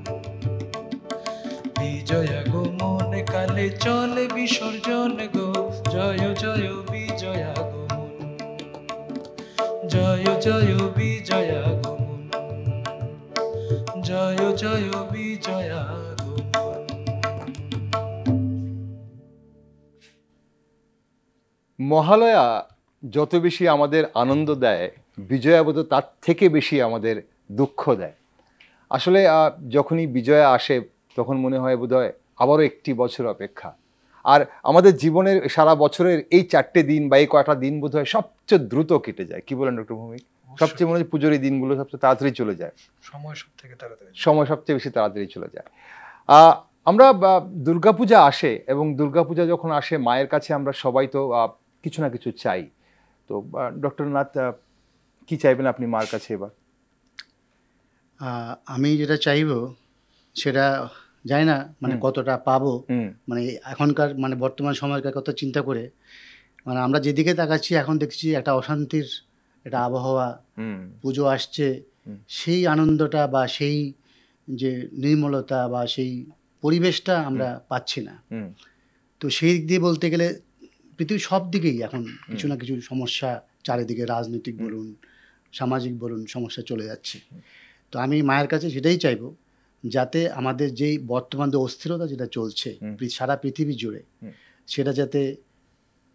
বিজয়া গমন কালে চলে বিসর্জন গো, জয় জয় বিজয়া গমন, জয় জয় বিজয়া গমন, জয় জয় বিজয়া গমন। মহালয়া যত বেশি আমাদের আনন্দ দেয়, বিজয়া বোধ তার থেকে বেশি আমাদের দুঃখ দেয়। আসলে যখনই বিজয়া আসে তখন মনে হয় বোধহয় আবারও একটি বছর অপেক্ষা। আর আমাদের জীবনের সারা বছরের এই 4টে দিন বা এই কয়টা দিন বোধহয় সবচেয়ে দ্রুত কেটে যায়। কি বলেন ডক্টর ভৌমিক? সবচেয়ে মনে হয় পুজোর এই দিনগুলো সবচেয়ে তাড়াতাড়ি চলে যায়, সময় সব থেকে তাড়াতাড়ি, সময় সবচেয়ে বেশি তাড়াতাড়ি চলে যায়। আমরা দুর্গাপূজা আসে এবং দুর্গাপূজা যখন আসে মায়ের কাছে আমরা সবাই তো কিছু না কিছু চাই। তো ডক্টর নাথ, কি চাইবেন আপনি মার কাছে এবার? আমি যেটা চাইবো সেটা জানি না মানে কতটা পাবো, মানে এখনকার মানে বর্তমান সময়কার কথা চিন্তা করে মানে আমরা যেদিকে তাকাচ্ছি এখন দেখছি একটা অশান্তির একটা আবহাওয়া। পুজো আসছে, সেই আনন্দটা বা সেই যে নির্মলতা বা সেই পরিবেশটা আমরা পাচ্ছি না। তো সেই দিক দিয়ে বলতে গেলে পৃথিবীর সব দিকেই এখন কিছু না কিছু সমস্যা, চারিদিকে রাজনৈতিক বলুন সামাজিক বলুন সমস্যা চলে যাচ্ছে। তো আমি মায়ের কাছে সেটাই চাইবো, যাতে আমাদের যেই বর্তমান যে অস্থিরতা যেটা চলছে সারা পৃথিবী জুড়ে, সেটা যাতে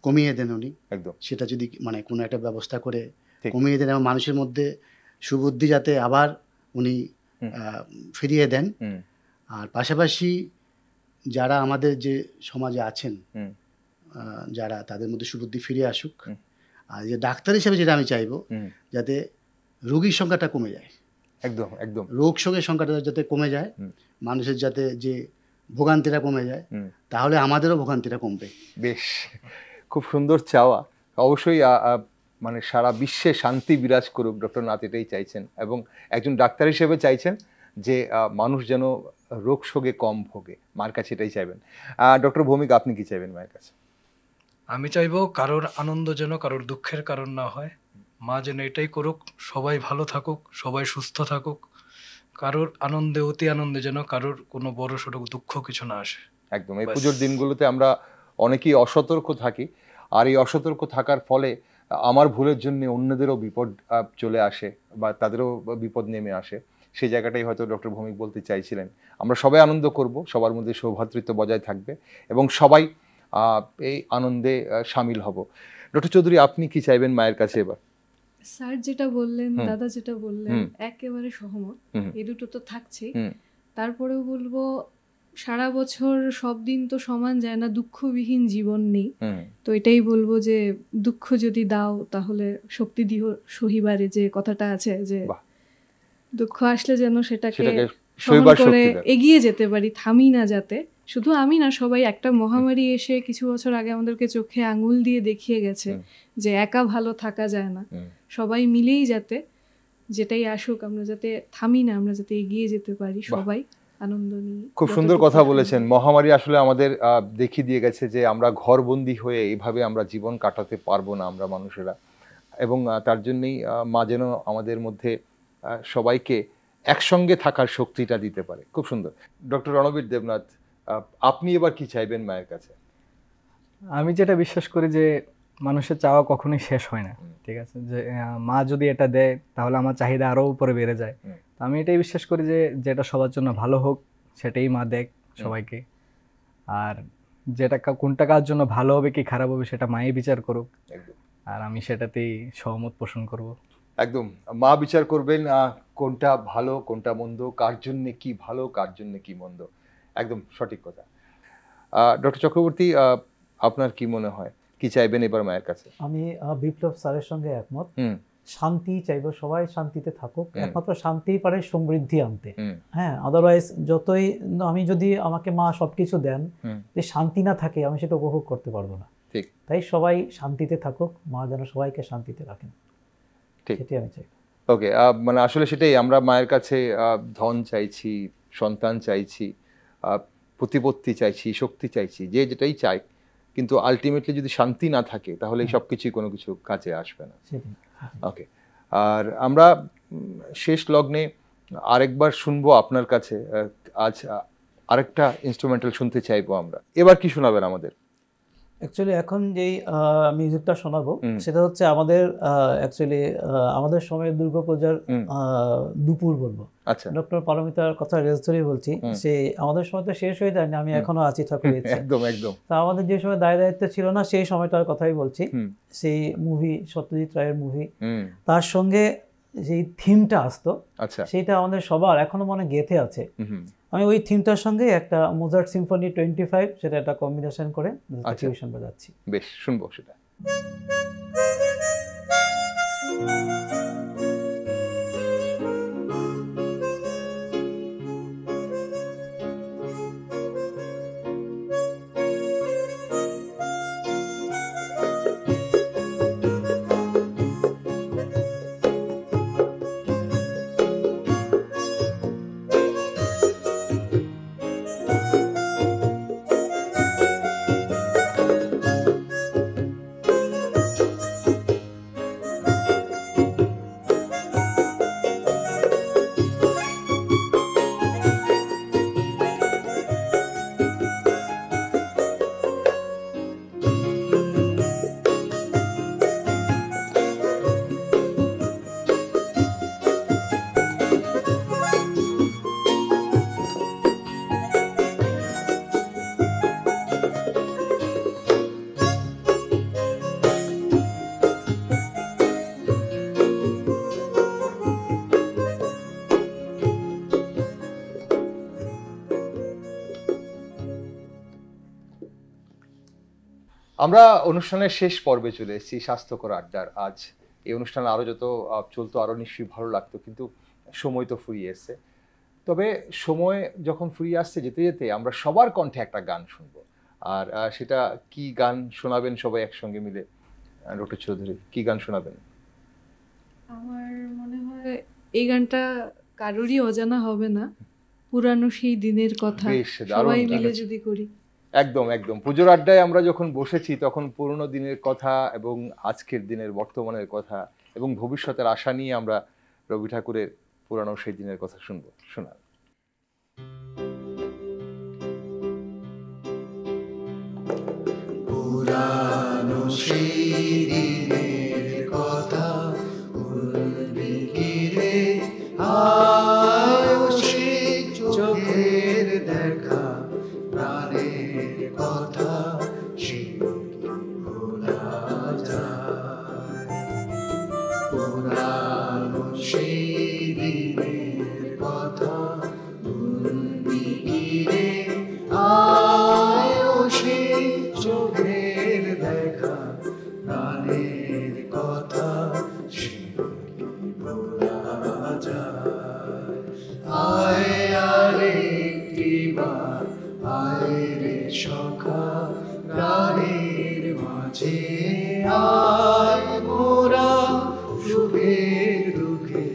কমিয়ে দেন উনি। একদম, সেটা যদি মানে কোনো একটা ব্যবস্থা করে কমিয়ে দেন এবং মানুষের মধ্যে সুবুদ্ধি যাতে আবার উনি ফিরিয়ে দেন। আর পাশাপাশি যারা আমাদের যে সমাজে আছেন যারা, তাদের মধ্যে সুবুদ্ধি ফিরে আসুক। আর যে ডাক্তার হিসেবে যেটা আমি চাইবো, যাতে রোগীর সংখ্যাটা কমে যায়। একদম একদম, রোগ শোকের সংখ্যাটা যাতে কমে যায়, মানুষের যাতে যে ভোগান্তিটা কমে যায়, তাহলে আমাদেরও ভোগান্তিটা কমবে। বেশ, খুব সুন্দর চাওয়া। অবশ্যই মানে সারা বিশ্বে শান্তি বিরাজ করুক, ডক্টর নাথ এটাই চাইছেন এবং একজন ডাক্তার হিসেবে চাইছেন যে মানুষ যেন রোগ শোকে কম ভোগে। মার কাছে এটাই চাইবেন। ডক্টর ভৌমিক, আপনি কি চাইবেন মায়ের কাছে? আমি চাইবো কারোর আনন্দ যেন কারোর দুঃখের কারণ না হয়। মা যেন এটাই করুক, সবাই ভালো থাকুক, সবাই সুস্থ থাকুক, কারোর আনন্দে অতি আনন্দে যেন কারোর কোনো বড় সড়ো দুঃখ কিছু না আসে। একদম, এই পুজোর দিনগুলোতে আমরা অনেকেই অসতর্ক থাকি, আর এই অসতর্ক থাকার ফলে আমার ভুলের জন্য অন্যদেরও বিপদ চলে আসে বা তাদেরও বিপদ নেমে আসে, সেই জায়গাটাই হয়তো ডক্টর ভৌমিক বলতে চাইছিলেন। আমরা সবাই আনন্দ করব, সবার মধ্যে সৌভ্রাতৃত্ব বজায় থাকবে এবং সবাই এই আনন্দে সামিল হব। ডক্টর চৌধুরী, আপনি কি চাইবেন মায়ের কাছে এবার? স্যার যেটা বললেন, দাদা যেটা বললেন, একেবারে সহমত। এই দুটো তো থাকছেই। তারপরেও বলবো, সারা বছর সব দিন তো সমান যায় না, দুঃখবিহীন জীবন নেই। তো এটাই বলবো যে দুঃখ যদি দাও তাহলে শক্তি দিও সহিবারে, যে কথাটা আছে যে দুঃখ আসলে যেন সেটাকে সহন করে এগিয়ে যেতে পারি, থামি না যাতে। শুধু আমি না, সবাই। একটা মহামারী এসে কিছু বছর আগে আমাদেরকে চোখে আঙুল দিয়ে দেখিয়ে গেছে যে একা ভালো থাকা যায় না, সবাই মিলেই যাতে যেটাই আসুক আমরা যাতে থামি না, আমরা যাতে এগিয়ে যেতে পারি সবাই আনন্দ নিয়ে। খুব সুন্দর কথা বলেছেন। মহামারী আসলে আমাদের দেখিয়ে দিয়ে গেছে যে আমরা ঘরবন্দি হয়ে এইভাবে আমরা জীবন কাটাতে পারবো না আমরা মানুষেরা, এবং তার জন্যই মা যেন আমাদের মধ্যে সবাইকে একসঙ্গে থাকার শক্তিটা দিতে পারে। খুব সুন্দর। ডক্টর রণবীর দেবনাথ, আপনি এবার কি চাইবেন মায়ের কাছে? আমি যেটা বিশ্বাস করি যে মানুষের চাওয়া কখনোই শেষ হয় না, ঠিক আছে? যে মা যদি এটা দেয় তাহলে আমার চাহিদা আরও উপরে বেড়ে যায়। তো আমি এটাই বিশ্বাস করি যে যেটা সবার জন্য ভালো হোক সেটাই মা দেখ সবাইকে, আর যেটা কোনটা কার জন্য ভালো হবে কি খারাপ হবে সেটা মাই বিচার করুক, আর আমি সেটাতেই সহমত পোষণ করব। একদম, মা বিচার করবেন কোনটা ভালো কোনটা মন্দ, কার জন্য কি ভালো কার জন্য কি মন্দ। একদম সঠিক কথা। ডক্টর চক্রবর্তী, আপনার কি মনে হয়, কি চাইবেন এবার মায়ের কাছে? আমি বিপ্লব স্যারের সঙ্গে একমত। শান্তি চাইবো, সবাই শান্তিতে থাকুক। একমাত্র শান্তিই পারে সমৃদ্ধি আনতে। হ্যাঁ, আদারওয়াইজ যতই আমি যদি আমাকে মা সবকিছু দেন, যে শান্তি না থাকে আমি সেটা উপভোগ করতে পারবো না। ঠিক, তাই সবাই শান্তিতে থাকুক, মা যেন সবাইকে শান্তিতে রাখেন, সেটাই আমি চাই। ওকে, মানে আসলে সেটাই আমরা মায়ের কাছে ধন চাইছি, সন্তান চাইছি, প্রতিপত্তি চাইছি, শক্তি চাইছি, যে যেটাই চাই, কিন্তু আলটিমেটলি যদি শান্তি না থাকে তাহলে সব কিছুই কোনো কিছু কাজে আসবে না। ওকে, আর আমরা শেষ লগ্নে আরেকবার শুনবো আপনার কাছে। আজ আরেকটা ইনস্ট্রুমেন্টাল শুনতে চাইবো আমরা। এবার কি শোনাবেন আমাদের? অ্যাকচুয়ালি এখন যেই মিউজিকটা শোনাবো সেটা হচ্ছে আমাদের অ্যাকচুয়ালি আমাদের সময়ের দুর্গাপূজার দুপুর বলবো। আচ্ছা, ডক্টর পারমিতার কথা রেস ধরেই বলছি, সে আমাদের সময় তো শেষ হয়ে যায়নি, আমি এখনো আছি ঠাকুরের ইচ্ছে। একদম একদম। তা আমাদের যে সময় দায় দায়িত্ব ছিল না সেই সময়টার কথাই বলছি। সেই মুভি, সত্যজিৎ রায়ের মুভি, তার সঙ্গে যেই থিমটা আসতো, আচ্ছা, সেইটা আমাদের সবার এখনো মনে গেঁথে আছে। আমি ওই থিমটার সঙ্গে একটা মোজার্ট সিম্ফনি 25 সেটা একটা কম্বিনেশন করে টিউশন বাজাচ্ছি। বেশ, শুনবো সেটা। আমরা অনুষ্ঠানের শেষ পর্বে চলে এসেছি, স্বাস্থ্যকর আড্ডার। আজ এই অনুষ্ঠান আরও যত চলতো আরও নিশ্চয়ই ভালো লাগতো, কিন্তু সময় তো ফুরিয়ে এসছে। তবে সময় যখন ফুরিয়ে আসছে, যেতে যেতে আমরা সবার কণ্ঠে একটা গান শুনবো। আর সেটা কি গান শোনাবেন সবাই একসঙ্গে মিলে? ডক্টর চৌধুরী, কি গান শোনাবেন? আমার মনে হয় এই গানটা কারোরই অজানা হবে না, পুরানো সেই দিনের কথা সবাই মিলে যদি করি। একদম একদম। পুজোর আড্ডায় আমরা যখন বসেছি তখন পুরনো দিনের কথা এবং আজকের দিনের বর্তমানের কথা এবং ভবিষ্যতের আশা নিয়ে আমরা রবি ঠাকুরের পুরানো সেই দিনের কথা শুনবো। শোনান। পুরানো সেই দিনের পুরানো সেই দিনের কথা ভুলবি কি রে? আয় ও সেই চোখের দেখা, প্রাণের কথা সে কি ভোলা যায়? আয় আরেকটি বার, আয় রে সখা, প্রাণের মাঝে আয় মোরা, সুখের দুঃখে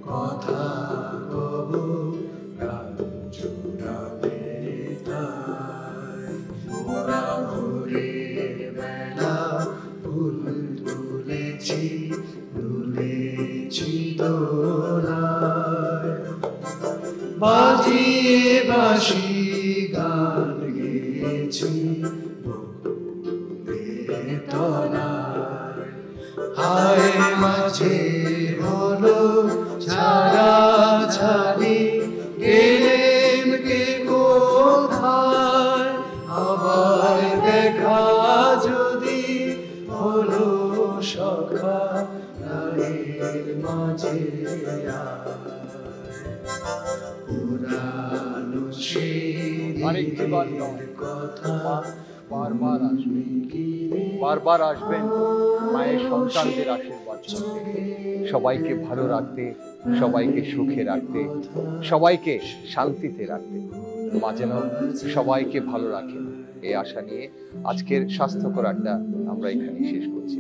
কথা কব, প্রাণ জুড়াবে তাই। মোরা ভোরের বেলা ফুল তুলেছি, তুলেছি দোলায়, বাজিয়ে বাঁশি গান গেয়েছি বকুলের তলায়। হায় মাঝে হলো ছাড়া ছাড়ি, গেলেন কে কোথায়? আবার দেখা যদি হলো সখা, প্রাণের মাঝে আয়। পুরানো সেই দিনের কথা বারবার আসবেন, বারবার আসবেন মায়ের সন্তানদের আশীর্বাদ করতে, সবাইকে ভালো রাখতে, সবাইকে সুখে রাখতে, সবাইকে শান্তিতে রাখতে। মা যেন সবাইকে ভালো রাখেন এই আশা নিয়ে আজকের স্বাস্থ্যকর আড্ডা আমরা এখানেই শেষ করছি।